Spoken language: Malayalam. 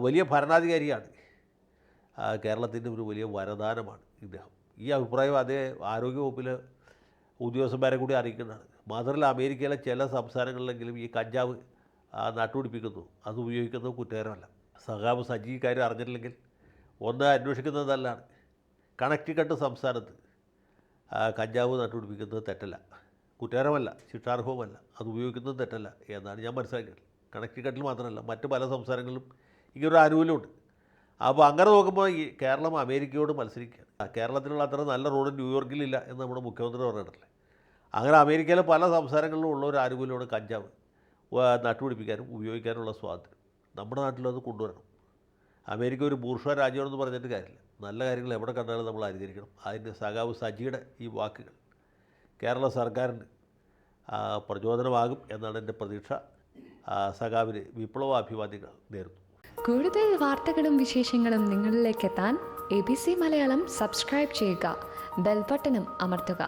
വലിയ ഭരണാധികാരിയാണ്. കേരളത്തിൻ്റെ ഒരു വലിയ വരദാനമാണ് ഇദ്ദേഹം. ഈ അഭിപ്രായം അതേ ആരോഗ്യവകുപ്പിലെ ഉദ്യോഗസ്ഥന്മാരെ കൂടി അറിയിക്കുന്നതാണ്. മാത്രമല്ല അമേരിക്കയിലെ ചില സംസ്ഥാനങ്ങളിലെങ്കിലും ഈ കഞ്ചാവ് നട്ടുപിടിപ്പിക്കുന്നു, അത് ഉപയോഗിക്കുന്നത് കുറ്റകരമല്ല. സഖാവ് സജി കാര്യം അറിഞ്ഞിട്ടില്ലെങ്കിൽ ഒന്ന് അന്വേഷിക്കുന്നത് നല്ലതാണ്. കണക്റ്റിക്കട്ട് സംസ്ഥാനത്ത് കഞ്ചാവ് നട്ടുപിടിപ്പിക്കുന്നത് തെറ്റല്ല, കുറ്റകരമല്ല, ശിക്ഷാർഹവുമല്ല, അത് ഉപയോഗിക്കുന്നത് തെറ്റല്ല എന്നാണ് ഞാൻ മനസ്സിലാക്കിയത്. കണക്റ്റിക്കട്ടിൽ മാത്രമല്ല മറ്റ് പല സംസ്ഥാനങ്ങളിലും ഇങ്ങനൊരു ആനുകൂല്യമുണ്ട്. അപ്പോൾ അങ്ങനെ നോക്കുമ്പോൾ ഈ കേരളം അമേരിക്കയോട് മത്സരിക്കുകയാണ്. കേരളത്തിലുള്ള അത്ര നല്ല റോഡ് ന്യൂയോർക്കിലില്ല എന്ന് നമ്മുടെ മുഖ്യമന്ത്രി പറഞ്ഞിട്ടില്ലേ. അങ്ങനെ അമേരിക്കയിലെ പല സംസ്ഥാനങ്ങളിലും ഉള്ള ഒരു ആനുകൂല്യമാണ് കഞ്ചാവ് നട്ടുപിടിപ്പിക്കാനും ഉപയോഗിക്കാനുള്ള സ്വാതന്ത്ര്യം. നമ്മുടെ നാട്ടിലത് കൊണ്ടുവരണം. അമേരിക്ക ഒരു ബൂർഷ്വാ രാജ്യമാണെന്ന് പറഞ്ഞിട്ട് കാര്യമില്ല. നല്ല കാര്യങ്ങൾ എവിടെ കണ്ടാലും നമ്മൾ അനുകരിക്കണം. അതിൻ്റെ സഖാവ് സജിയുടെ ഈ വാക്കുകൾ കേരള സർക്കാരിന് പ്രചോദനമാകും എന്നാണ് എൻ്റെ പ്രതീക്ഷ. സഖാവിന് വിപ്ലവാഭിവാദ്യങ്ങൾ നേരുന്നു. കൂടുതൽ വാർത്തകളും വിശേഷങ്ങളും നിങ്ങളിലേക്ക് എത്താൻ ABC മലയാളം സബ്സ്ക്രൈബ് ചെയ്യുക, ബെൽ ബട്ടണും അമർത്തുക.